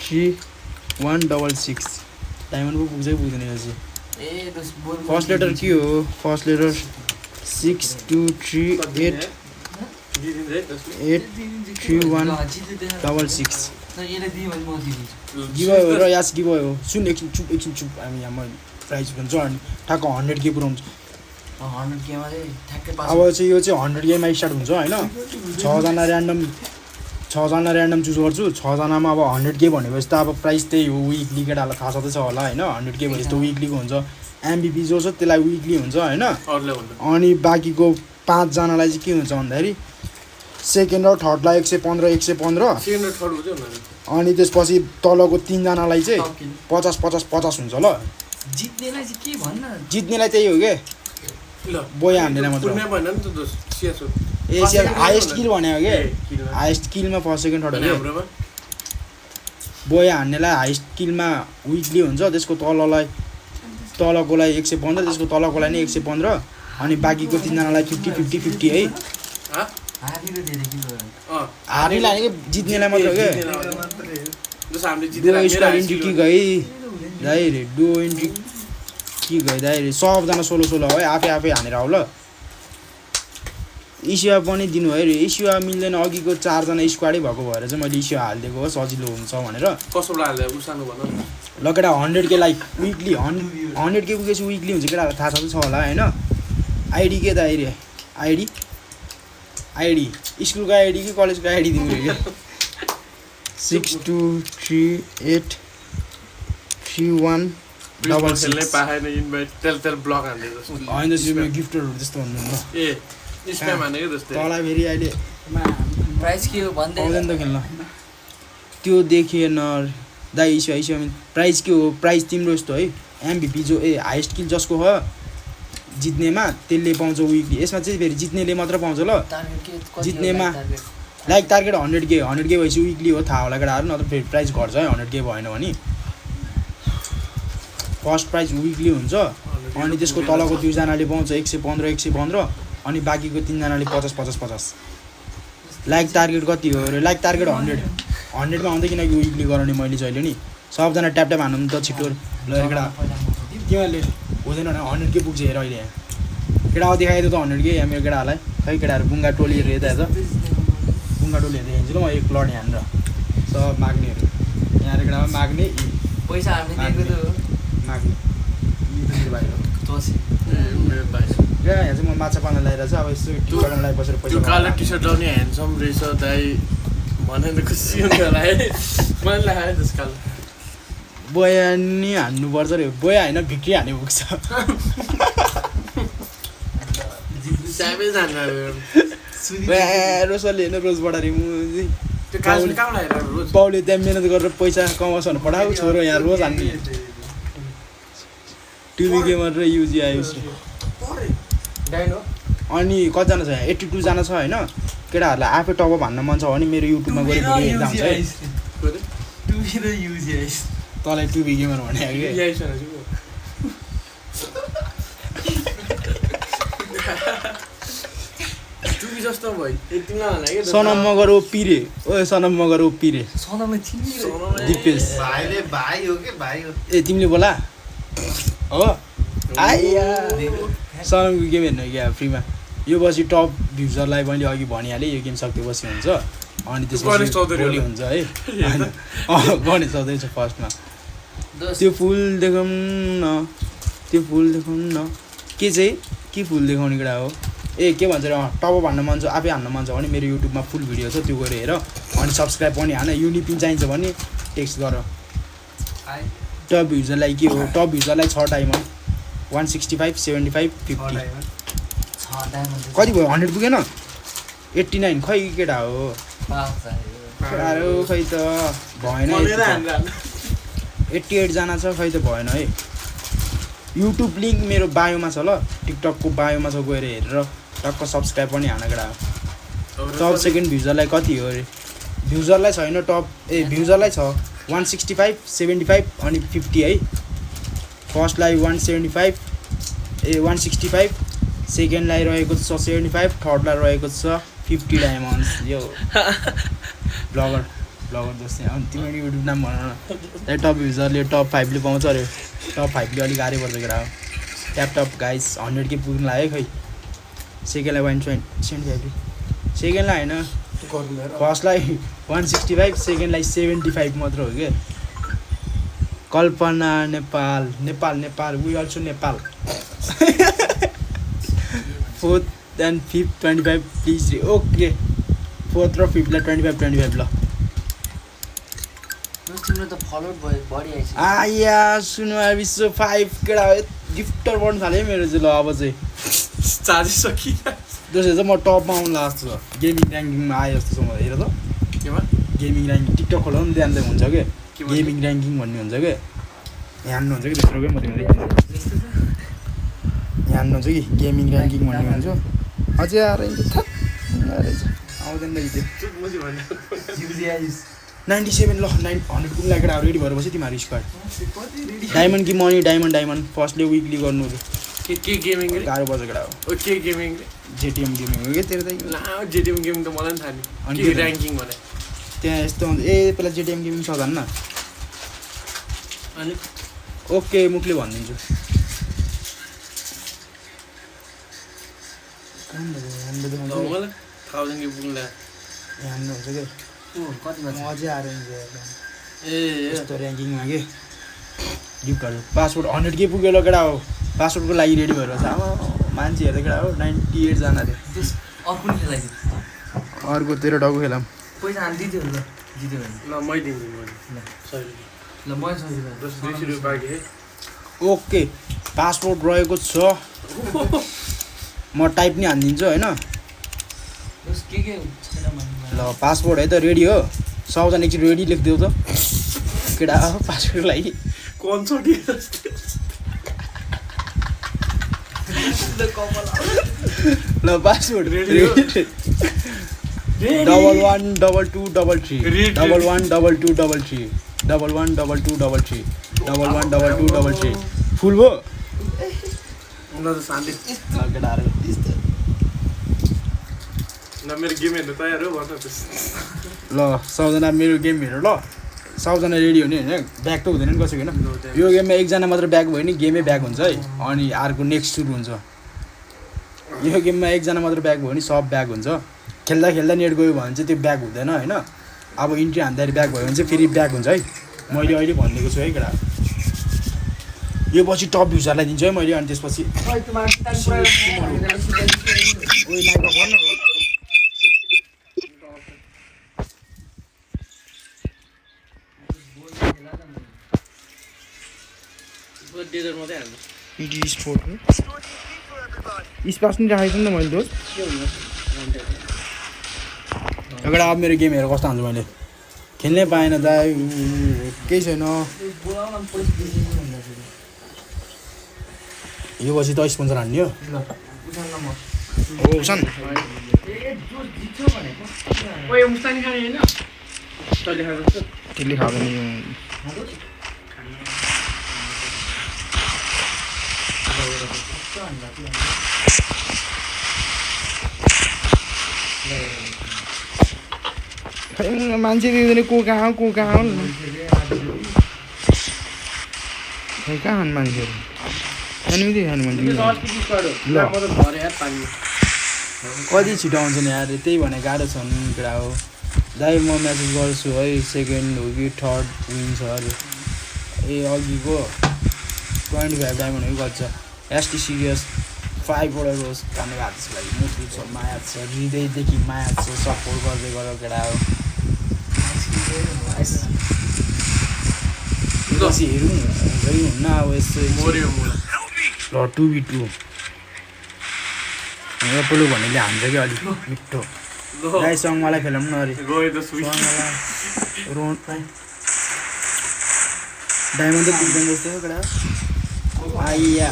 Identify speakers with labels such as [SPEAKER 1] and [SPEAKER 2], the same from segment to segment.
[SPEAKER 1] 3166 diamond पो पुग्छै पुग्दैन यो चाहिँ फर्स्ट लेटर के हो फर्स्ट लेटर 62383166 गिभअवे हो र यास गिभअवे हो सुन एकछिन चुप हामी यहाँ मैले प्राइज भन्छ अनि ठ्याक्क 100K पुऱ्याउँछ
[SPEAKER 2] 100K मा चाहिँ ठ्याक्कै पास
[SPEAKER 1] अब चाहिँ यो चाहिँ 100K मा स्टार्ट हुन्छ हैन 6 जना ऱ्यान्डम चुज गर्छु 6 जनामा अब 100K भनेपछि त अब प्राइस त्यही हो विकली केटालाई थाहा छँदैछ होला हैन 100K भनेपछि त विकलीको हुन्छ एमभीपी जो छ त्यसलाई विकली हुन्छ हैन अनि बाकीको 5 जनालाई चाहिँ के हुन्छ भन्दाखेरि सेकेन्ड र थर्डलाई 115 115
[SPEAKER 3] सेकेन्ड र थर्ड हुन्छ
[SPEAKER 1] अनि त्यसपछि तलको 3 जनालाई चाहिँ 50 50 50 हुन्छ ल
[SPEAKER 2] जित्नेलाई चाहिँ के भन्न
[SPEAKER 1] जित्नेलाई त्यही हो के
[SPEAKER 3] ल
[SPEAKER 1] बोया हान्नेलाई मात्र
[SPEAKER 3] पुण्य भएन नि त दोस्त सिएस हो
[SPEAKER 1] ए सिया हाईएस्ट किल भनेको के हाईएस्ट किलमा फर्स्ट सेकेन्ड थर्ड हो
[SPEAKER 3] हाम्रोमा
[SPEAKER 1] बोया हान्नेलाई हाईएस्ट किलमा विकली हुन्छ त्यसको तलकोलाई 115 त्यसको तलकोलाई नै 115 अनि बाकीको 3 जनालाई 50 50 50 है
[SPEAKER 2] हारिलो धेरै किन
[SPEAKER 1] हार्नेलाई के जित्नेलाई मात्र के
[SPEAKER 3] जस हामीले
[SPEAKER 1] डो
[SPEAKER 3] जितेर
[SPEAKER 1] स्टार इन्ट्री कि गई दाइरे डो इन्ट्री कि गई दाइरे सबजना 16 है आफै हानेर आउ ल इस्युआ पनि दिनु है रे इस्युआ मिल्दैन अघिको 4 जना स्क्वाडै भएको भएर चाहिँ मैले इस्युआ हालिदिएको हो सजिलो हुन्छ भनेर
[SPEAKER 3] कसोलाई हाल्दै उसानो भन
[SPEAKER 1] ल केटा 100K लाइक विकली 100K पुगेपछि विकली हुन्छ केटालाई थाहा छ होला हैन आइडी के दाइरे आइडी स्कुलको आइडी कि कलेजको आइडी दिनु रे 62383166
[SPEAKER 3] पाएन इन्भाइट तेल ब्लक हाल्दै जस्तो
[SPEAKER 1] हैन त्यो गिफ्टरहरु त्यस्तो भन्नु न
[SPEAKER 3] ए स्प्याम हानेको जस्तै
[SPEAKER 1] तँलाई फेरि अहिले
[SPEAKER 2] प्राइस के हो भन्दै
[SPEAKER 1] पाउँदैन त खेल्न त्यो देखेन दाइ इस्यु प्राइस के हो प्राइस तिम्रो यस्तो है एमभीपी जो हाइएस्ट किल जसको हो जित्नेमा त्यसले पाउँछ विकली यसमा चाहिँ फेरि जित्नेले मात्र पाउँछ ल जित्नेमा लाइक टार्गेट 100K भएपछि विकली हो थाहा होला केटाहरू नत्र फेरि प्राइस घट्छ है 100K भएन भने फर्स्ट प्राइज विकली हुन्छ अनि त्यसको तलको 2 जनाले पाउँछ 115 115 अनि बाकीको 3 जनाले 50 50 50 लाइक टार्गेट कति हो रे लाइक टार्गेट 100 मा आउँदै किनकि विकली गराउने मैले जहिले नि सबजना ट्याप ट्याप हान्नु त छिटो ल केटा तिमीहरूले हुँदैन भने 100K पुग्छ हेर अहिले यहाँ केटा देखाइदियो त 100K यहाँ मेरो केटाहरूलाई खै केटाहरू बुङ्गा टोलीहरू हेर्दा त बुङ्गा टोली हेर्दै हिँड्छु ल म एक लड यहाँनिर सब माग्नेहरू यहाँ केटामा माग्ने
[SPEAKER 2] पैसा हामीले दिएको त
[SPEAKER 1] माग्ने बाहिर
[SPEAKER 2] तोसी
[SPEAKER 3] मेरो भाइ
[SPEAKER 1] यहाँ चाहिँ म माछा पाल्न लगाइरहेको छु अब यसो टिकटमा लागि बसेर
[SPEAKER 3] त्यो कालो टी सर्ट लाउने ह्यान्डसम रहेछ दाइ भने त खुसी हुन्छ होला है मैले लगाएँ त्यस कालो
[SPEAKER 1] बोया नि हान्नुपर्छ रे बोया होइन भिक्री हाने पुग्छ
[SPEAKER 3] स्यामै जान्छ
[SPEAKER 1] रोसले होइन रोज बढारी
[SPEAKER 3] त्यो कालो कहाँ लगाएर रोज
[SPEAKER 1] बाउले त्यहाँ मिहिनेत गरेर पैसा कमाउँछ भने पठाऊ छोरो यहाँ रोज हान्ने टिभी गेमर र युजी आयुष अनि कतिजना छ यहाँ 82 जना छ होइन केटाहरूलाई आफै टपअप हान्न मन छ भने मेरो युट्युबमा गएर भिडियो हेर्दा हुन्छ है तँलाई टिभी गेमर भने
[SPEAKER 3] जस्तो भयो
[SPEAKER 1] सनम मगर ओपी रे ओए सनम मगर ओपी रे दिपेश
[SPEAKER 4] भाइले भाइ हो के भाइ हो
[SPEAKER 1] ए तिमीले बोला हो आइया सनमको गेम हेर्नु क्या फ्रीमा यो पछि टप भ्युजरलाई मैले अघि भनिहालेँ यो गेम सकेपछि हुन्छ अनि त्यसपछि भोलि हुन्छ है होइन गणेश चौधरी छ फर्स्टमा त्यो फुल देखाउँ न के चाहिँ के फुल देखाउने कुरा हो ए के भन्छ रे टपअप हान्न मन छ आफै हान्न मन छ भने मेरो युट्युबमा फुल भिडियो छ त्यो गएर हेर अनि सब्सक्राइब पनि हान युनिपिन चाहिन्छ भने टेक्स्ट गर टप भ्युजरलाई के हो टप भ्युजरलाई 6 डायमन्ड 165 75 50 कति भयो 100 पुगेन 89 खै केटा हो खै त भएन 88 जना छ खै त भएन है युट्युब लिङ्क मेरो बायोमा छ ल टिकटकको बायोमा छ गएर हेरेर टक्क सब्सक्राइब पनि हान केटा टप सेकेन्ड भ्युजरलाई कति हो अरे भ्युजरलाई छैन टप भ्युजरलाई छ 165 75 अनि 50 है फर्स्टलाई 165 सेकेन्डलाई रहेको छ 75 थर्डलाई रहेको छ 50 डायमन्ड्स यो ब्लगर ब्लगर जस्तै अनि तिम्रो युट्युब नाम भन न त्यही टप युजरले टप 5ले पाउँछ अरे टप 5ले अलिक गाह्रै पर्छ केटा हो ट्याप गाइस 100K पुग्नु लाग्यो खै सेकेन्डलाई 175 सेकेन्डलाई होइन फर्स्टलाई 165 सेकेन्डलाई 75 मात्र हो क्या कल्पना Nepal we also Nepal 4th and 5th 25 please okay 4th र 5th लाई 25 ल
[SPEAKER 2] तिम्रो त फलोअर बढिरहेछ
[SPEAKER 1] आया सुन विश्व 5 केटा गिफ्टर बढ्नु थाल्यो मेरो चाहिँ ल अब चाहिँ
[SPEAKER 3] चार्ज सकिन
[SPEAKER 1] दोस्रो चाहिँ म टपमा आउनु लाग्छ गेमिङ ऱ्याङ्किङमा आयो जस्तो छ मलाई हेर त
[SPEAKER 3] केमा
[SPEAKER 1] गेमिङ ऱ्याङ्किङ टिकटक खोला पनि ध्यान हुन्छ क्या गेमिङ ऱ्याङ्किङ भन्ने हुन्छ क्या यहाँ हान्नुहुन्छ कि दोस्रोकै म तिमीलाई यहाँ हान्नुहुन्छ कि गेमिङ ऱ्याङ्किङ भन्ने हुन्छ अझै आएर आउँदैन रहेछ
[SPEAKER 3] भन्नु
[SPEAKER 1] 97 ल 100 पुग्नु लागेर रेडी भएर बस्यो तिमीहरू स्क्वाड डायमन्ड कि मनी डायमन्ड फर्स्टले विकली गर्नु
[SPEAKER 3] के गेमिङ रे
[SPEAKER 1] गाह्रो पर्छ केटा हो
[SPEAKER 3] ओ के गेमिङ रे
[SPEAKER 1] जेटिएम गेमिङ हो क्या तेरो त
[SPEAKER 3] ला जेटिएम गेमिङ त मलाई पनि थाहा
[SPEAKER 1] अनि
[SPEAKER 3] नि
[SPEAKER 1] के
[SPEAKER 3] के र्याङ्किङ भने
[SPEAKER 1] त्यहाँ यस्तो हुन्छ ए पहिला जेटिएम गेमिङ छ धन्न
[SPEAKER 3] अनि
[SPEAKER 1] ओके मुखले भनिदिन्छु
[SPEAKER 3] मलाई 1000 के पुग्नु ला
[SPEAKER 1] यहाँ हान्नुहुन्छ क्या
[SPEAKER 2] कतिमा छ
[SPEAKER 1] अझै आएर
[SPEAKER 3] ए
[SPEAKER 1] यस्तो ऱ्याङ्किङमा के गिफ्टहरू पासपोर्ट 100K पुग्यो ल केटा हो पासपोर्टको लागि रेडी भएर छ अब मान्छेहरू केटा हो 98 जना रे
[SPEAKER 2] त्यस अर्को नि खेलाइदियो
[SPEAKER 1] अर्को तेरो टाउको खेलाम
[SPEAKER 2] पैसा हानि दिन्थ्यो ल जित्यो भने
[SPEAKER 3] ल मै दिन्छु मैले
[SPEAKER 2] ल
[SPEAKER 3] सही
[SPEAKER 2] ल म सजिलो
[SPEAKER 3] 200 रुपैयाँ बाँकी है
[SPEAKER 1] ओके पासपोर्ट रहेको छ म टाइप नि हानिदिन्छु होइन
[SPEAKER 2] के छैन भने
[SPEAKER 1] ल पासपोर्ट है त रेडी हो सबजना एकचोटि रेडी लेखिदेऊ त केटा हो पासपोर्टको लागि
[SPEAKER 3] कौन छोटी
[SPEAKER 1] ल पासपोर्ट
[SPEAKER 3] रेडी हो?
[SPEAKER 1] Double 1 double 2 double 3
[SPEAKER 3] Ready.
[SPEAKER 1] Double 1 double 2 double 3 double 1 double 2 double 3 double 1 double 2 double 3 फुल भयो
[SPEAKER 3] ल त शान्ति
[SPEAKER 1] ल केटाहरू
[SPEAKER 3] ल मेरो गेम हेर्नु तयार हो भन्न त
[SPEAKER 1] ल सबजना मेरो गेम हेर ल सबजना रेडी हुने होइन ब्याक त हुँदैन नि कसैको होइन यो गेममा एकजना मात्र ब्याक भयो नि गेमै ब्याक हुन्छ है अनि अर्को नेक्स्ट सुरु हुन्छ यो गेममा एकजना मात्र ब्याक भयो भने सब ब्याक हुन्छ खेल्दा खेल्दा नेट गयो भने चाहिँ त्यो ब्याक हुँदैन होइन अब इन्ट्री हान्दाखेरि ब्याक भयो भने चाहिँ फेरि ब्याक हुन्छ है मैले अहिले भनिदिएको छु है केटा यो पछि टप युजरलाई दिन्छु है मैले अनि त्यसपछि
[SPEAKER 3] डेजर मात्रै हाल्नु
[SPEAKER 1] पिडी स्पोर्ट स्पास पनि राखेको छु नि त मैले दोस्त एउटा अब मेरो गेम हेरेर कस्तो हान्छु मैले खेल्नै पाएन त केही छैन यो पछि त स्पोन्सर हान्ने हो हो सन
[SPEAKER 3] ओए मुस्तानी खाने हैन तैले खाएको छ
[SPEAKER 1] त्यसले खाँदैन मान्छे दिँदैन को कहाँ खै कहाँ खानु मान्छेहरू खानु मान्छे ल कति छिटो आउँछ नि यार त्यही भने गाह्रो छ नि केटा हो दाइ म म्यासेज गर्छु है सेकेन्ड हो कि थर्ड विन्छ अरे ए अघिको 25 डायमन्ड हो कि गर्छ एसटी सिरियस 5 वटा रोज धन्यवाद त्यसको लागि मुटु छ माया छ हृदयदेखि माया छ सपोर्ट गर्दै गर केटा हो पछि हेरौँ हुन्छ कि हुन्न अब यस्तो ल 2v2 एप्पल भन्नेले हान्छ कि अलिक मिठो गाईसँग मलाई खेलौँ न अरे डायमन्ड त पुग्दैन जस्तो हो केटा आइया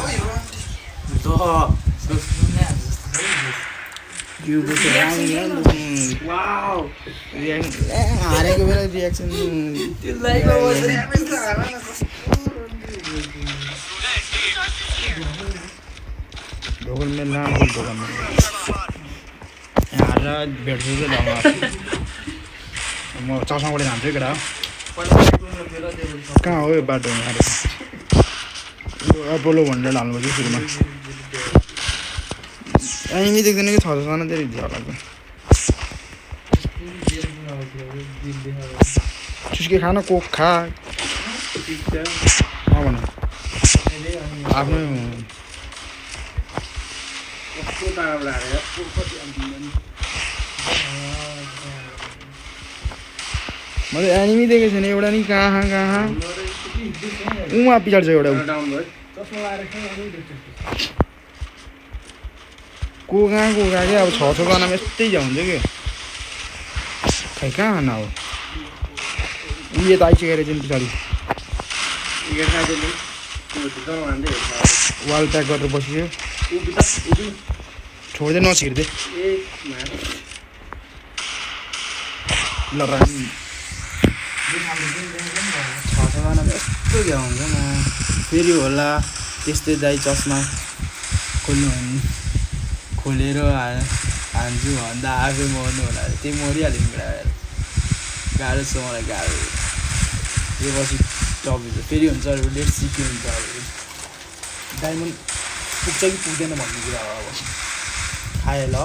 [SPEAKER 1] हारेको बेला रियाक्सन दोकान में ना बोल दोकान में हारेर भेट्छु चाहिँ म चौसाबाट जान्छु केटा
[SPEAKER 2] पहिला
[SPEAKER 1] कहाँ हो यो बाटो यहाँ अपोलो भनेर हाल्नुपर्छ सुरुमा एनिमी देख्दैन कि छ सानो धेरै झगडा चुस्के खान कोक खा भन आफ्नै
[SPEAKER 3] कस्तो टाढाबाट हालेर
[SPEAKER 1] मैले एनिमी देखेको छैन एउटा नि कहाँ उहाँ पछाडि छ एउटा
[SPEAKER 3] डाउन भयो
[SPEAKER 1] को कहाँ क्या अब छ जनामा यस्तै हुन्छ कि खै कहाँ खाना अब उयो त आइसकेको रहेछ नि पछाडि वाल प्याक गरेर बसिसक्यो छोड्दै नछिर्दै ल छजनामा यस्तो झ्याउ हुन्छ म फेरि होला त्यस्तै दाइ चस्मा खोल्नु भने खोलेर हान्छु भन्दा आफै मर्नु होला त्यही मरिहाल्यो नि गाह्रो छ मलाई गाह्रो यो पछि टपिक फेरि हुन्छ डेट सिक्यो हुन्छ अब डायमन्ड पुग्छ कि पुग्दैन भन्ने कुरा हो अब खाए ल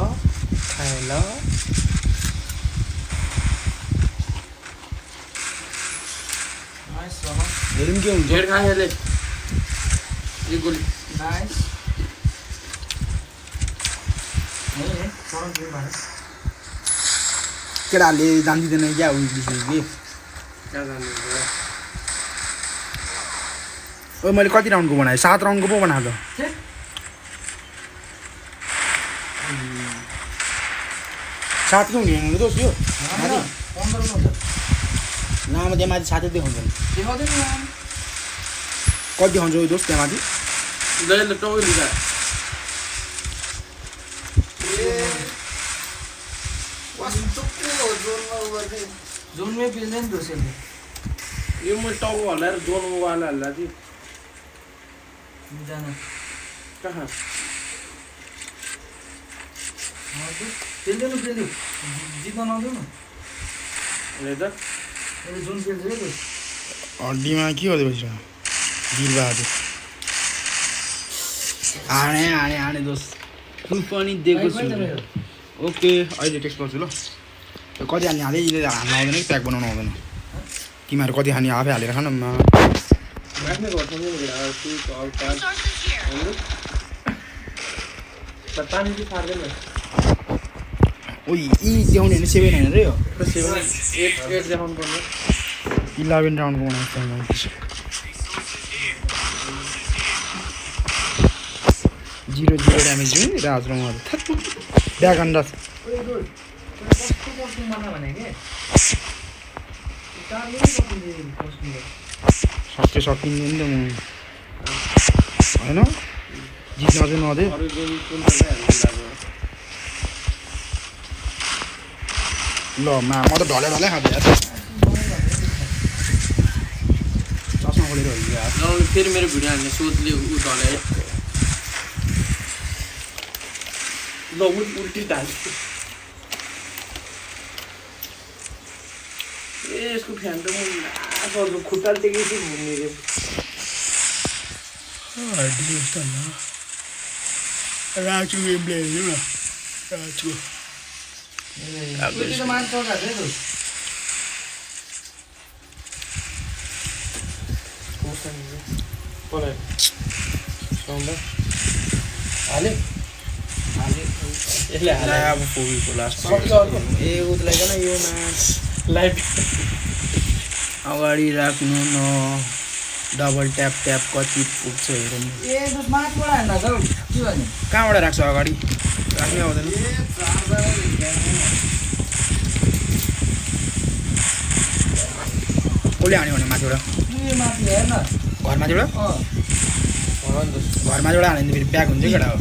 [SPEAKER 1] हेरौँ के हुन्छ
[SPEAKER 3] ढेर खाएले एक गोली
[SPEAKER 2] नाइस
[SPEAKER 1] केटाहरूले जान्दिँदैन क्या उयो विषय कि
[SPEAKER 3] कहाँ जानु
[SPEAKER 1] ओ मैले कति राउन्डको बनाएँ 7 राउन्डको पो बनाएको सातको हुने दोस्त यो लामो त्यहाँ माथि साथै देखाउँछन् कति देखाउँछ यो दोस्त त्यहाँ माथि
[SPEAKER 3] जहिले टाउकै लिँदा
[SPEAKER 2] जोनमै पेल्दैन दोसेले
[SPEAKER 3] यो मैले टाउको हल्लाएर जोनवाला हल्ला थिएँ
[SPEAKER 2] जान
[SPEAKER 3] कहाँ
[SPEAKER 2] पेल्दैन जित्न नआउँदैन
[SPEAKER 3] अहिले त
[SPEAKER 2] अहिले जुन पेल्छ है
[SPEAKER 1] हड्डीमा के गर्दै बसिरह बिरबहादुर हाने दोस्त फुल पनि दिएको छु ओके अहिले टेक्स्ट गर्छु ल कति हाल्ने हाल्दै हाल्नु आउँदैन कि प्याक बनाउनु आउँदैन तिमीहरू कति खाने आफै हालेर खान
[SPEAKER 3] राख्ने गर्छ नि पानी चाहिँ फार्दैन
[SPEAKER 1] ओ यी देखाउने होइन 7 होइन र यो
[SPEAKER 3] 8 देखाउनु पर्ने
[SPEAKER 1] 11 राउन्डको बनाएको 0 ड्यामेज दिउँ राज र उहाँहरू ब्याक अन्डर सकिँदैन नि त म होइन जित्न चाहिँ नदे
[SPEAKER 3] अरू गेम कुन
[SPEAKER 1] ल म त ढले खाँदै चस्मा खोलेर
[SPEAKER 3] फेरि मेरो भिडियो हाल्ने सोचले उ ढले ल उल्टी ढाल्छ यसको फ्यान त म खुट्टाले टेकेको छु घुम्ने रे
[SPEAKER 1] राजु गेम प्ले हेर्नु न राजु
[SPEAKER 3] यसले
[SPEAKER 1] अब पुगेको लास्ट ए उसलाई किन यो म्याच
[SPEAKER 3] लाइभ
[SPEAKER 1] अगाडि राख्नु न डबल ट्याप ट्याप कति पुग्छ हेरौँ कहाँबाट राख्छ अगाडि राख्नै आउँदैन कसले हान्यो भने माथिबाट घरमाथिबाट घरमाथिबाट हाल्यो भने फेरि प्याक हुन्छ केटा हो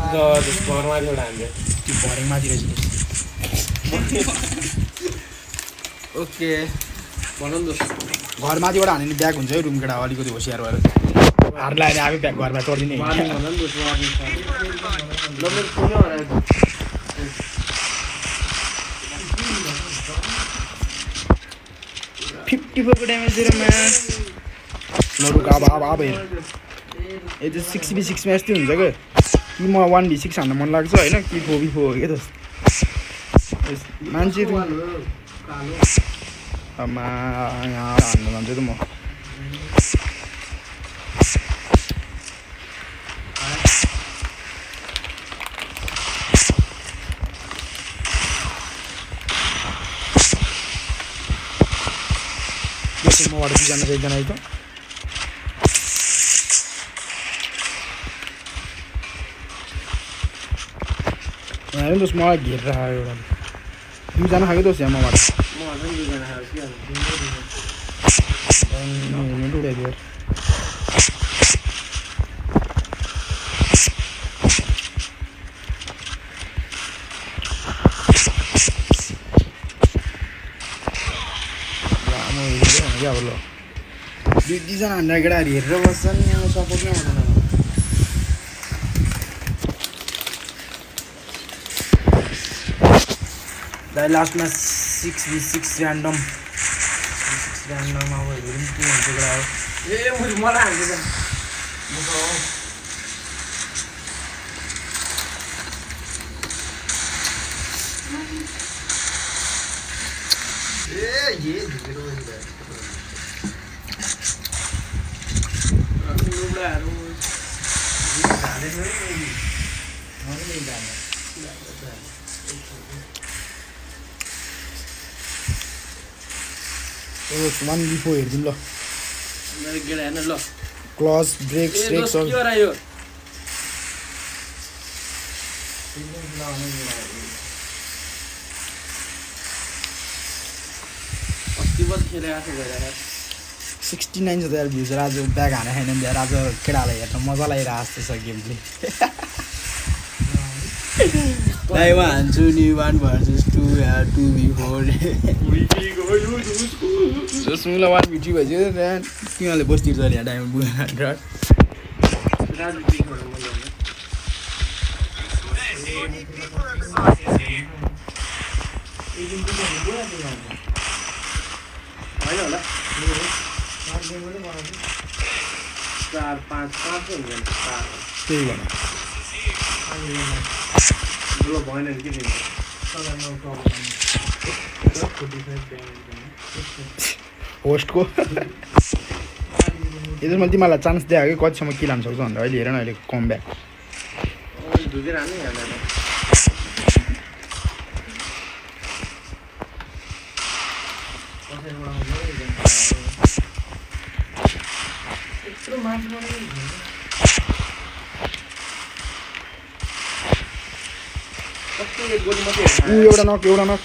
[SPEAKER 3] घरमा एउटा हान्छ
[SPEAKER 1] त्यो भरिङ माथि रहेछ ओके
[SPEAKER 3] भनौँ न
[SPEAKER 1] घरमाथिबाट हाल्यो भने ब्याग हुन्छ है रुम केटा अलिकति होसियार भएर हार लगाएर आफै ब्याग घरमा तोडिदिने 54 को ड्यामेज दिएर म्याच ल रुक अब हेर यो चाहिँ 6v6 म्याच चाहिँ हुन्छ क्या कि म 1v6 हान्न मन लाग्छ होइन कि 4v4 हो क्या त मान्छे आमा यहाँ हान्न जान्छु त म मबाट दुईजना चाहिँ एकजना आइतो यहाँ दोस्त मलाई घेरेर खायो एउटा दुईजना खायो दोस्त यहाँ मबाट उडाइदियो अब ल दुईजना हान्डा केटाहरू हेरेर बस्छन् यहाँ सपोर्ट नै हुँदैन दाइ लास्टमा 6v6 ऱ्यान्डम अब हेरौँ के हुन्छ कुरा हो
[SPEAKER 2] मलाई हाल्छ
[SPEAKER 4] ये ढिलो है
[SPEAKER 1] वान बिफोर हेरिदिउँ ल
[SPEAKER 3] मेरो गेडा हेर्न ल
[SPEAKER 1] क्लज ब्रेक स्ट्रेक
[SPEAKER 3] के गरायो अस्ति बस खेलेको थियो गएर
[SPEAKER 1] 69 छ त यार भ्युजर आज ब्याग हाने छैन नि यार आज केटालाई हेर्न मजा लागिरहेको जस्तो छ गेमले दाइ म हान्छु नि 1 भर्सेस 2 यार 2v4 जसमुला 1v2 भइसक्यो तिमीहरूले बस्तिर चल्यो यहाँ डायमन्ड पुगेन
[SPEAKER 3] होइन होला 4-5 हुन्छ
[SPEAKER 1] त्यही भन
[SPEAKER 3] ल भएन नि के दिन्छ
[SPEAKER 1] होस्टको यदि मैले तिमीलाई चान्स दिएको कि कतिसम्म किल हान्न सक्छ भनेर अहिले हेर न अहिले कम ब्याक
[SPEAKER 3] ढुकेर हाल्ने हाल्दैन
[SPEAKER 1] एउटा नक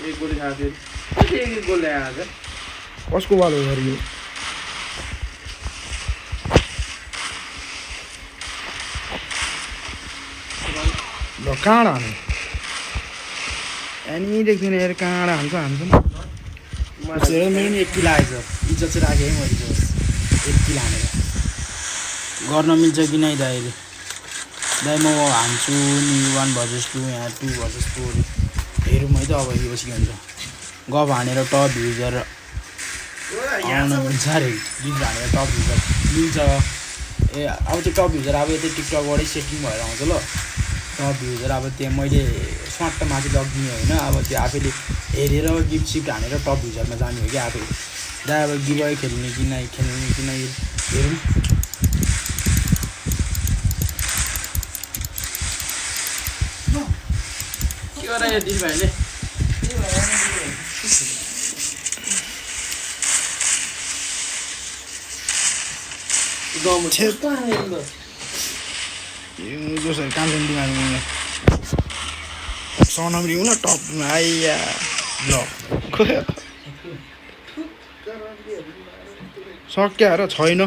[SPEAKER 3] एक गोली खाएको थियो एक गोल ल्याएको आज
[SPEAKER 1] कसको वाल हो यार यो ल काँडा हान्नु एनी देख्दैन यार काँडा हान्छ मेरो नि 1 किलो आएछ इज्जत चाहिँ राखेँ है मैले जोस् 1 किलो हानेर गर्न मिल्छ कि नै दाइ दाइ म हान्छु नि 1 भर्सेस 2 यहाँ 2 भर्सेस 4 हेरौँ है त अब योपछि के हुन्छ गफ हानेर टप युजर आउन मिल्छ अरे गीत हानेर टप युजर मिल्छ ए अब त्यो टप युजर अब यतै टिकटकबाटै सेटिङ भएर आउँछ ल टप युजर अब त्यहाँ मैले स्वाट माथि लगिदिने होइन अब त्यो आफैले हेरेर गिफ्ट सिफ्ट हानेर टप युजरमा जाने हो कि आफै दाइ अब गिभअवे खेल्ने कि नै हेरौँ
[SPEAKER 3] के गरायो दिदी भाइले
[SPEAKER 1] जसरी कान्छन दिमागमा सनम रिउ न टपमा आइया ल सक्या र छैन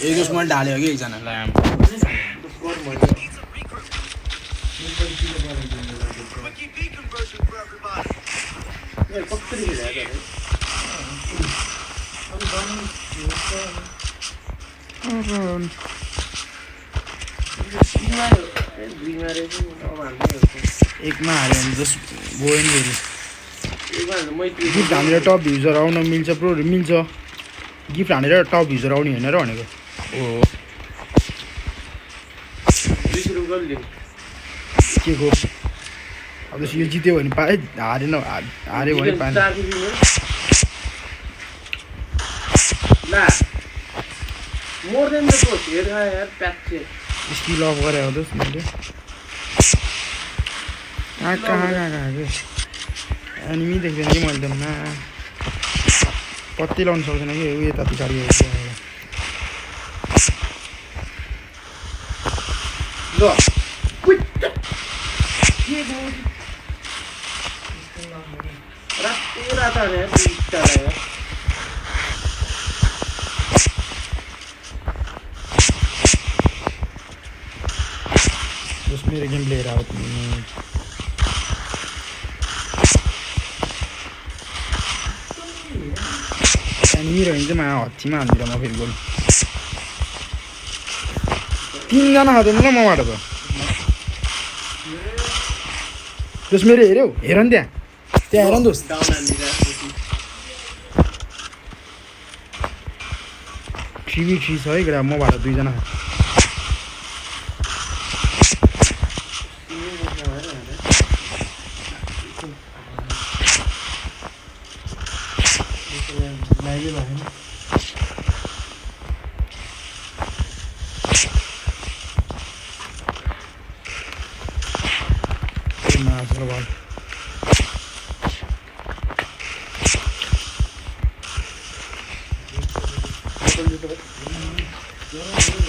[SPEAKER 1] एक जस मैले ढाल्यो कि एकजनालाई
[SPEAKER 3] दुईमा रहेछ नि अब हाल्दै हो
[SPEAKER 1] एकमा हाल्यो भने जस गयो नि फेरि
[SPEAKER 3] एकमा हाल्दा मैत्री
[SPEAKER 1] गिफ्ट हानेर टप भ्युजर आउन मिल्छ प्रो मिल्छ गिफ्ट हानेर टप भ्युजर आउने होइन र भनेको हो
[SPEAKER 3] 20 रुपियाँ लिनु
[SPEAKER 1] के को अब जस्तो यो जित्यो भने पाएँ हारेन हाऱ्यो भने पाएँ
[SPEAKER 3] 4 रुपियाँ ला मोर देन द पोस्ट हेर यार प्याच
[SPEAKER 1] स्किल अफ गरेर आउँदैछ मैले कहाँ के एनिमी देख्दैन कि मैले त कति लाउनु सक्दैन कि उयो यता पछाडि
[SPEAKER 3] ल रात हाने
[SPEAKER 1] जस मेरो गेम प्लेयर आउट एनिमी रहेछ मा हत्तीमा हाल्दिनँ म फेरि गोल 3 जना हाल्दैन ल मबाट त जस मेरो हेऱ्यौ हेर नि त्यहाँ हेर नि दोस्त
[SPEAKER 3] डाउन हान्दिरा
[SPEAKER 1] 3v3 छ है केटा मबाट 2 जना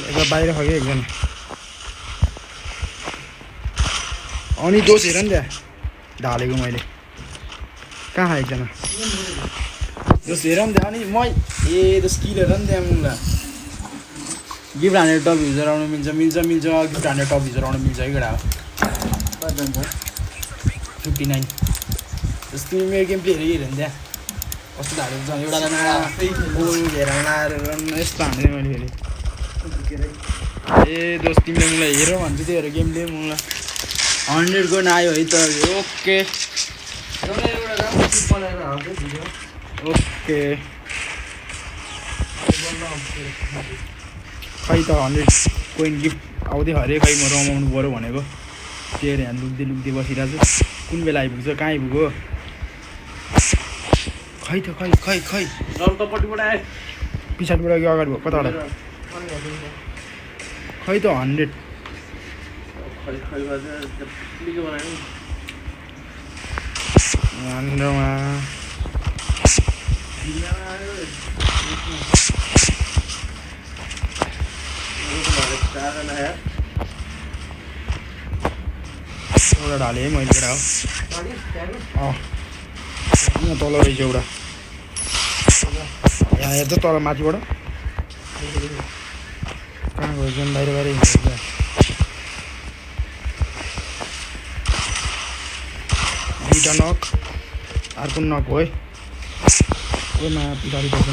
[SPEAKER 1] एकजना बाहिर खग्यो एकजना अनि दोष हेर नि त्यहाँ ढालेको मैले कहाँ एकजना दोष हेर नि त्यहाँ अनि म ए दोष किल हेर नि त्यहाँ मुला गिफ्ट हानेर टप युजर आउनु मिल्छ गिफ्ट हानेर टप युजर आउनु मिल्छ है केटा 59 जस्तो मेरो गेम प्लेयर हेऱ्यो नि त्यहाँ कस्तो ढालेको छ एउटा गोल घेर लाएर यस्तो हान्दै मैले फेरि ए दोस्त तिमीले मलाई हेर भन्छु त्यही भएर गेम लिएँ मलाई 100 को आयो है त ओके
[SPEAKER 2] एउटा राम्रो क्लिप बनाएर हाल्छ भिडियो
[SPEAKER 1] ओके खै त 100 कोइन गिफ्ट आउँदै हरे खै म रमाउनु पऱ्यो भनेको त्यही यहाँ लुक्दै बसिरहेको छु कुन बेला आइपुग्छ कहाँ आइपुग्यो खै त खै
[SPEAKER 3] रम्तपट्टिबाट आए
[SPEAKER 1] पछाडिबाट कि अगाडि भयो कताबाट खै त 100
[SPEAKER 3] खै गरेर क्लिक बनायो नि
[SPEAKER 1] हाम्रोमा एउटा ढालेँ है मैले केटा हो यहाँ तल रहेछ एउटा यहाँ हेर्छ तल माथिबाट कहाँ गएछ बाहिर हिँड्छ दुईवटा नक अर्को नक हो है ओमा पछाडि पर्छ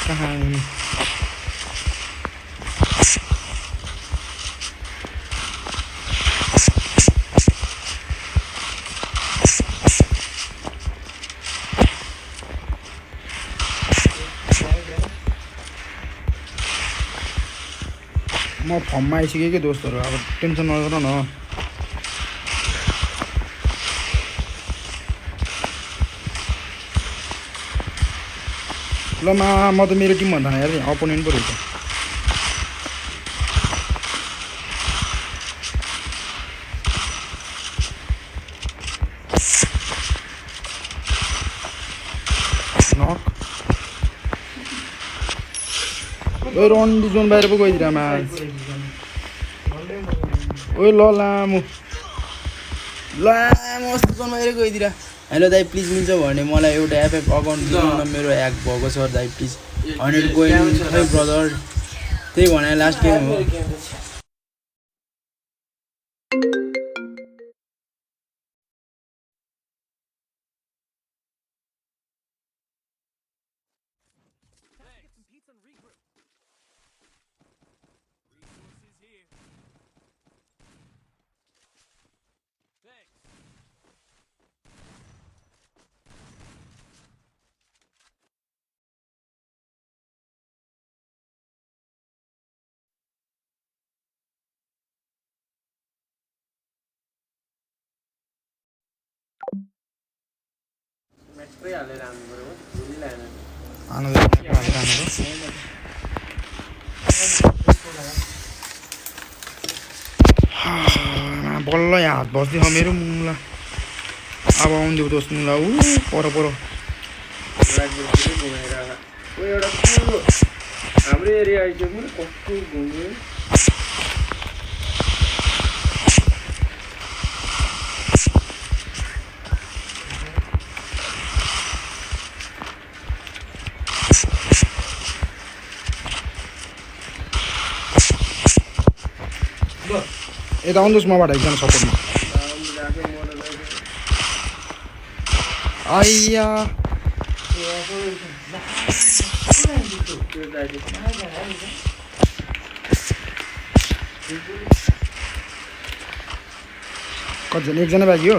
[SPEAKER 1] कहाँ म फर्ममा आइसकेँ कि दोस्तहरू अब टेन्सन नगर न ल म त मेरो टिम भन्दा यार अपोनेन्ट पो रहेछ नक ओइ रन्डी जोन बाहिर पो गइदिएर मा ओइ ल लामो जोन बाहिर गइदिएर हेलो दाइ प्लिज मिल्छ भने मलाई एउटा एफएफ अकाउन्ट दिनु न मेरो ह्याक भएको छ दाइ प्लिज 100 कोइन खै ब्रदर त्यही भने लास्ट गेम हो
[SPEAKER 3] सबै हालेर हाल्नु पऱ्यो भुली लागेन
[SPEAKER 1] बल्ल यहाँ हात बस्दै छ मेरो मुला अब आउँदै दोस् मुला ऊ पर
[SPEAKER 3] राजपुरै घुमेर ओ एउटा ठुलो हाम्रो एरिया आइसक्यो पनि कस्तो घुम्यो
[SPEAKER 1] यता आउँदोस् मबाट एकजना सपोर्टमा आइया कतिजना एकजना बाँकी हो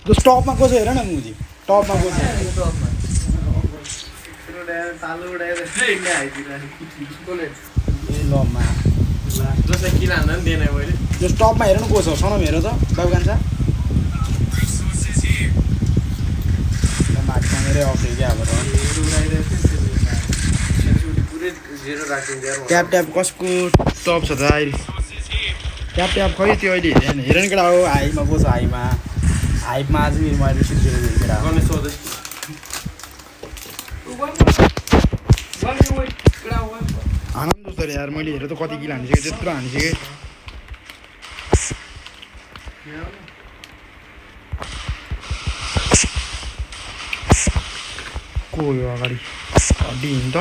[SPEAKER 1] त्यो टपमा कसो हेर न मुजी टपमा कसो ए लमा
[SPEAKER 3] जसलाई किन हान्दा पनि दिएन मैले
[SPEAKER 1] त्यो टपमा हेर न कसो सनम हेर त बाबु कान्छा माथि मेरै अफिस क्या अब
[SPEAKER 3] पुरै जेरो राखिन्छ
[SPEAKER 1] ट्याप ट्याप कसको टप छ त अहिले ट्याप ट्याप खै त्यो अहिले हेर न केटा हो हाइमा को छ हाइमा हाइपमा आज मेरो मैले सिक्छु केटा
[SPEAKER 3] गर्ने सोधेँ
[SPEAKER 1] आनन्द जस्तो रे यार मैले हेर त कति किलो हानिसकेँ त्यत्रो हानिसकेँ को हो यो अगाडि हड्डी हिँड त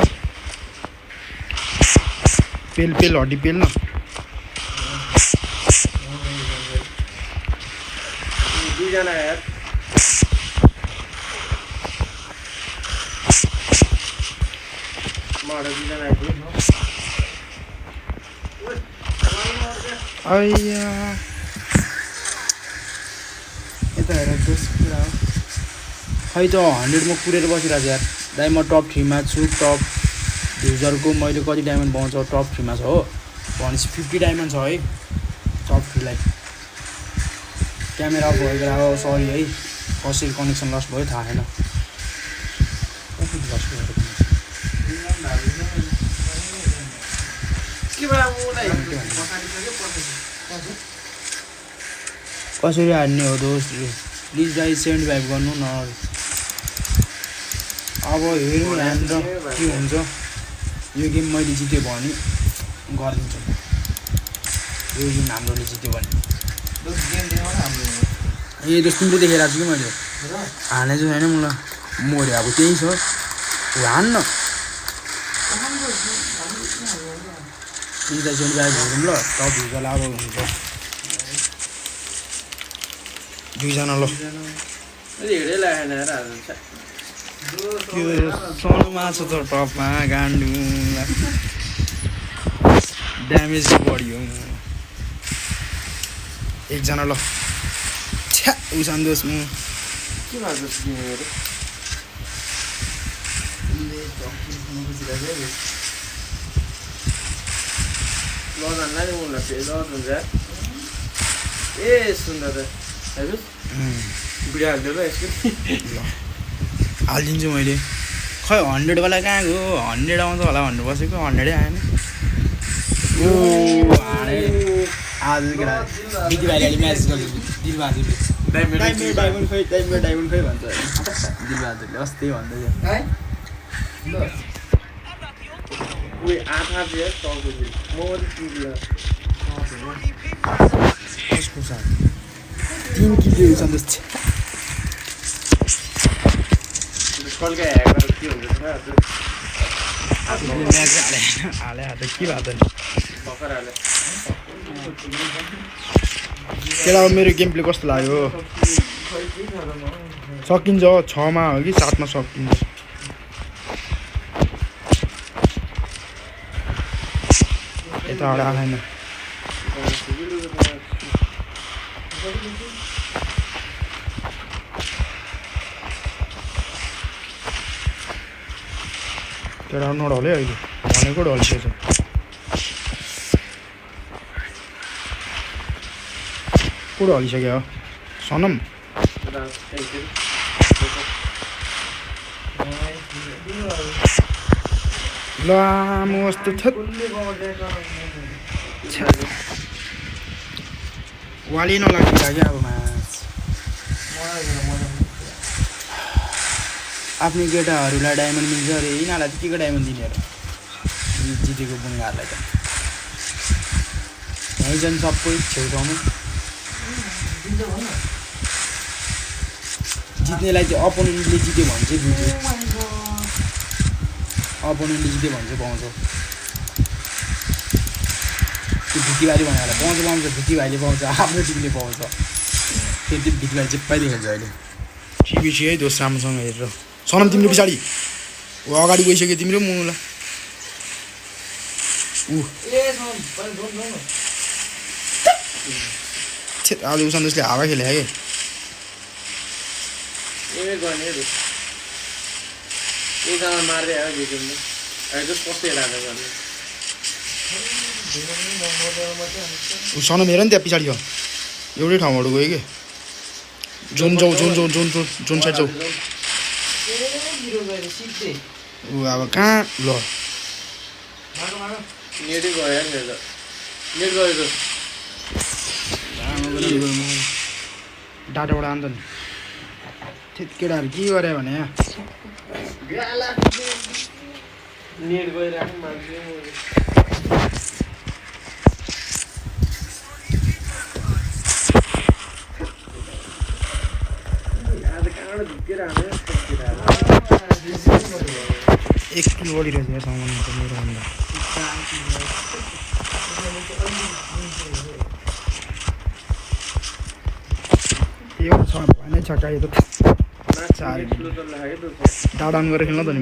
[SPEAKER 1] पेल पेल हड्डी पेल न
[SPEAKER 3] दुईजना यार माडा दुईजना आइपुग्यो
[SPEAKER 1] आइया यता हेर दोस्त कुरा हो खै त 100 मा पुरेर बसिरहेको छ यार दाइ म टप 3 मा छु टप युजरको मैले कति डायमन्ड पाउँछ टप 3 मा छ हो भनेपछि 50 डायमन्ड छ है टप 3 लाई क्यामेरा भएर अब सरी है कसरी कनेक्सन लस भयो थाहा छैन कसरी लस भयो कसरी हान्ने हो दोस्त प्लिज गाइज 75 गर्नु न अब हेरौँ हानेर के हुन्छ यो गेम मैले जित्यो भने गरिदिन्छु यो गेम हाम्रोले जित्यो भने ए दोस्त तिमीले देखेर छु कि मैले हाने चाहिँ होइन मलाई मऱ्यो अब त्यही छ हान्न प्लिज गाइज 75 हेरौँ ल टप भिजल अब हुन्छ दुईजना ल
[SPEAKER 3] हेडै लागेन यार आज
[SPEAKER 1] त्यो सनमा छ त टपमा गान्डु ड्यामेज बढ्यो एकजना ल छ्या उसान दोस् म
[SPEAKER 3] के भएको छ तिमीहरू लजान्ला नि मलाई फेरि हुन्छ ए सुन्दा त हेर्नुहोस् भिडियो हाल्दै ल यसको
[SPEAKER 1] हालिदिन्छु मैले खै 100 वाला कहाँ गयो 100 आउँछ होला भन्नु बसेको 100 आएन ओ हाने आज केटा दिदी भाइले म्याच गर्छ दिलबहादुरले डायमन्ड खै डायमन्ड खै भन्छ दिलबहादुरले अस्ति भन्दै
[SPEAKER 2] है ल
[SPEAKER 3] उयो आधा दिए टाउको दिए म तिमीलाई
[SPEAKER 1] कसको छ 3 किलो सन्देश
[SPEAKER 3] कलका ह्याकर के हुन्छ
[SPEAKER 1] म्याच हाले हात के भएको नि
[SPEAKER 3] भर्खर हाले
[SPEAKER 1] केटा मेरो गेम प्ले कस्तो लाग्यो सकिन्छ 6 मा हो कि 7 मा सकिन्छ यताबाट आएन केटा नढले अहिले भनेको ढल्छ पुरो हलिसक्यो हो सनम लामो जस्तो छ वाली नलागिरहेको क्या अब मास आफ्नो केटाहरूलाई डायमन्ड मिल्छ अरे यिनीहरूलाई चाहिँ के को डायमन्ड दिने अरे जितेको बुङ्गाहरूलाई त यहीँ झन् सबै छेउछाउमा जित्नेलाई चाहिँ अपोनेन्टले जित्यो भने चाहिँ बुझ्यो अपोनेन्टले जित्यो भने चाहिँ पाउँछ त्यो भित्तीबारी भनेर पाउँछ भित्तीभाइले पाउँछ आफ्नो टिमले पाउँछ त्यो भित्तीभाइ चाहिँ पाइदिएको छ अहिले टिभी है दोस्त राम्रोसँग हेरेर सनम तिम्रो पछाडि अगाडि गइसक्यो तिम्रो मुला आज सन्तोषले हावा खेले है सनम हेर नि त्यहाँ पछाडि छ एउटै ठाउँबाट गयो कि जोन जाऊ जोन साइड जाऊ ऊ अब कहाँ ल डाटाबाट आन्छ नि त्यति केटाहरू के गरे भने यहाँ एक किलो बढिरहेछ यहाँ सामान मेरो भन्दा यो छ भने छ काइ त डाउन गरेर खेल्न त नि म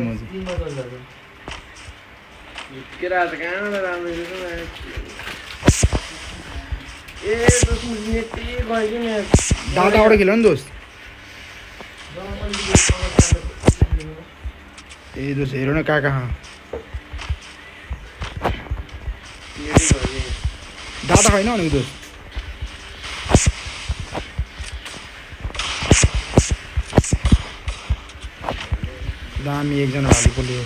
[SPEAKER 1] डाटाबाट खेल्यो नि दोस्त ए दोस्त हेर न कहाँ डाटा छैन भनेको दोस्त दामी एकजना भाले पोल्यो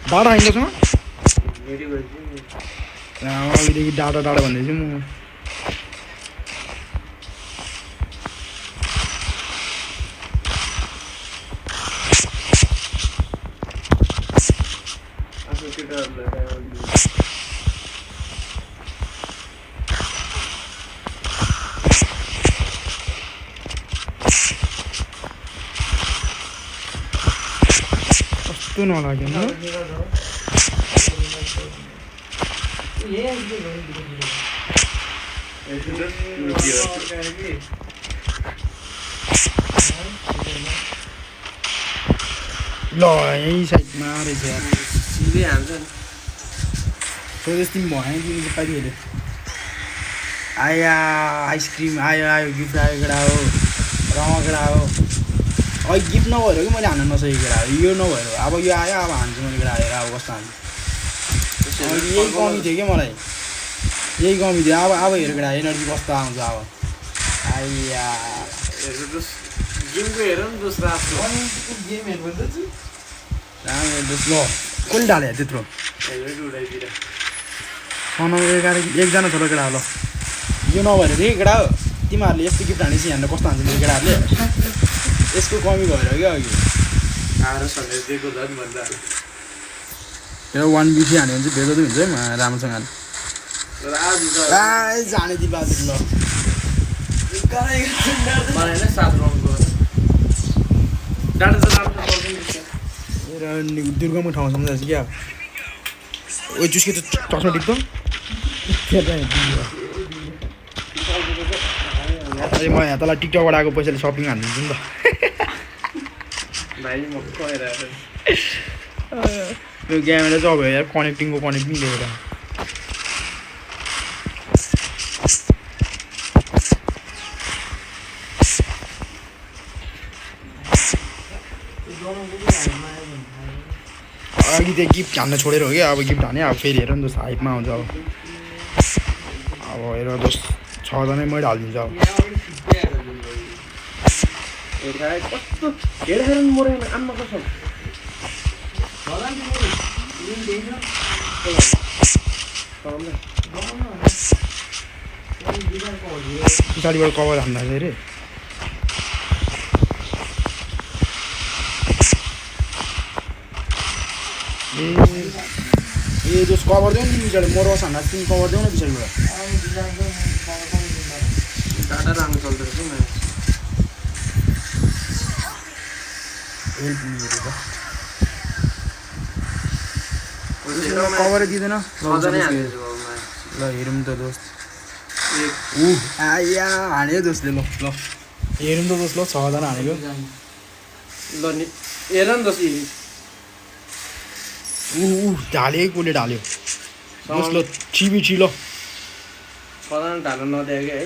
[SPEAKER 1] डाटा होइन तसँग अघिदेखि डाटा भन्दैछु म कस्तो नलाग्यो ल यही साइडमा रहेछ
[SPEAKER 3] सिधै हान्छ नि
[SPEAKER 1] सोधेस् तिमी भयो तिमी चाहिँ पाइदियो आया आइसक्रिम आयो गिफ्ट आयो केटा हो रमकेडा हो अहिले गिफ्ट नभएर कि मैले हान्न नसकेको केटा हो यो नभएर अब यो आयो अब हान्छु मैले केटा हेर अब कस्तो हान्छु यही कमी थियो क्या मलाई यही कमी थियो अब हेर केटा एनर्जी कस्तो आउँछ अब आइया
[SPEAKER 3] गेमको हेर नि दोस्रो
[SPEAKER 2] गेम हेर्नु
[SPEAKER 1] ल कसले ढाल्यो त्यत्रो एकजना छोरा केटा हो ल यो नभएर फेरि केटा हो तिमीहरूले यस्तो गिफ्ट हानेपछि यहाँनिर कस्तो हान्छ मेरो केटाहरूले यसको कमी भएर क्या अघि
[SPEAKER 3] आएर सन्देश दिएको झन् भन्दा
[SPEAKER 1] त्यो 1 बिटी हान्यो भने चाहिँ भेगो त हुन्छ है राम्रोसँग जाने दिबहादुर ल
[SPEAKER 3] मलाई नै 7 राउन्डको डाटा त राम्रो
[SPEAKER 1] दुर्गमको ठाउँ सम्झाएछ क्या ओ चुस्के त चस्मा टिप्छ अरे म यहाँ तँलाई टिकटकबाट आएको पैसाले सपिङ हानिदिन्छु नि त
[SPEAKER 3] भाइ म गएर
[SPEAKER 1] यो क्यामेरा चाहिँ अब यार कनेक्टिङ लिएर अघि त्यो गिफ्ट हान्न छोडेर हो क्या अब गिफ्ट हाने अब फेरि हेर नि त हाइपमा आउँछ अब अब हेर दोस्त 6 जनै मैले हालिदिन्छु अब
[SPEAKER 3] यहाँ पनि छिट्टै आएर जिन्दगी। हेर्दा कस्तो हेर्दा मरेन आम्मा कसम।
[SPEAKER 1] पछाडिबाट कभर हान्दा चाहिँ अरे ए दोस्त कभर देऊ नि पछाडि मरवास हान्दा तिमी कभर देऊ न पछाडिबाट
[SPEAKER 3] टाढा राम्रो चल्दो रहेछ म्याच।
[SPEAKER 1] हेल्प नि हेरेको कभरै दिँदैन
[SPEAKER 3] मजाले हालिदिन्छु अब म्याच।
[SPEAKER 1] ल हेरौँ त दोस्त
[SPEAKER 3] एक
[SPEAKER 1] आया हान्यो दोस्तले ल ल हेरौँ त दोस्त ल 6 जना हानेको
[SPEAKER 3] ल नि हेर नि त
[SPEAKER 1] ढाल्यो कसले ढाल्यो दोस्त ल छिबिछि ल
[SPEAKER 3] कता ढाल्नु नदियो कि है।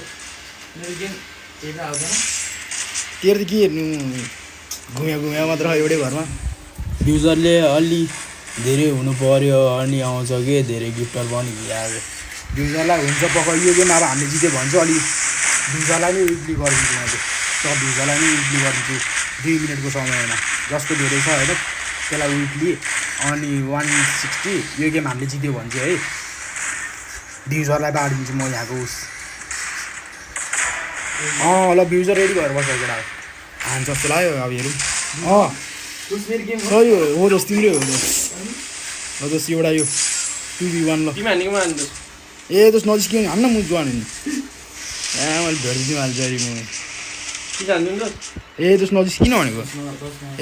[SPEAKER 1] तेरो त के हेर्नु घुम्या मात्र एउटै घरमा युजरले अलि धेरै हुनु पर्यो अनि आउँछ कि धेरै गिफ्टहरू पनि ल्यायो युजरलाई हुन्छ पक्का यो गेम अब हामीले जित्यो भने चाहिँ अलि युजरलाई नै विक्ली गरिदिन्छु मैले सब युजरलाई नै विक्ली गरिदिन्छु 2 मिनटको समयमा जस्तो धेरै छ होइन त्यसलाई विक्ली अनि 160 यो गेम हामीले जित्यो भने चाहिँ है युजरलाई बाँडिदिन्छु म यहाँको उस ल युजर रेडी भएर बसेको केटा हान्छ जस्तो लाग्यो अब हेरौँ सही हो दोस्त तिम्रै हो दोस्त एउटा यो 2v1 ल
[SPEAKER 3] तिमी हानेको हान्छु।
[SPEAKER 1] ए दोस्त नजिक हान्न म जुवान नि मैले भेटिदिउँ हाल्छ अरे म
[SPEAKER 3] के हान्नु त
[SPEAKER 1] ए दोस्त नजिक किन भनेको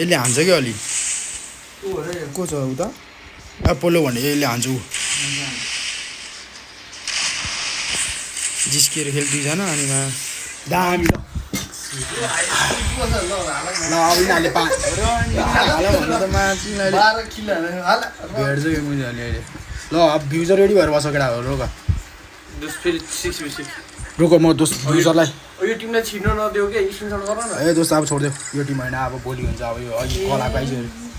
[SPEAKER 1] यसले हान्छ क्या अलि को छ उता पोलो भने यसले हान्छ ऊ जिस्किएर खेल 2 जना अनि दामी ल अब यिनीहरूले भेट्छ यो मुझे अहिले ल अब भ्युजर रेडी भएर बस केटा रोक
[SPEAKER 3] दोस्त फेरि 6v6
[SPEAKER 1] रोक म दोस्त भ्युजरलाई
[SPEAKER 3] यो टिमलाई छिर्न नदेऊ क्या स्क्रिनसट गर न।
[SPEAKER 1] ए दोस्त अब छोडिदेऊ यो टिम होइन अब भोलि हुन्छ अब यो अघि कला पाइसक्यो